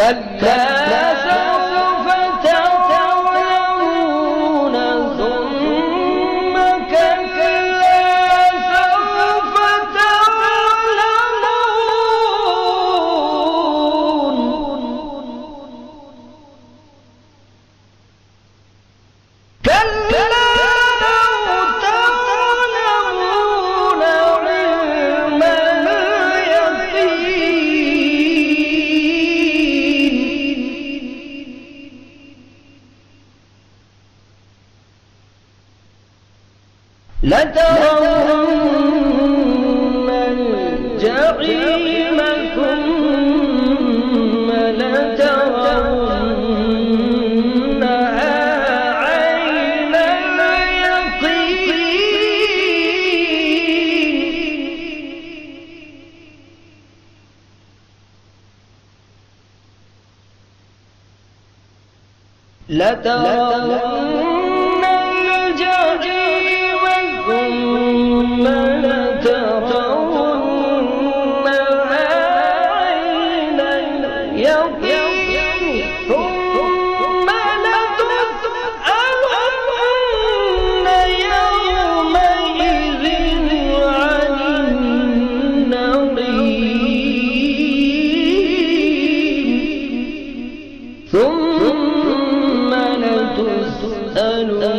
كلا سوف تعلمون ثم كلا سوف تعلمون كلا لو تعلمون علم اليقين لترون الجحيم ثم لترونها عين اليقين لترون الجحيم ثم لترونها عين اليقين ثم لتسألن يومئذ عن النعيم ثم لتسألن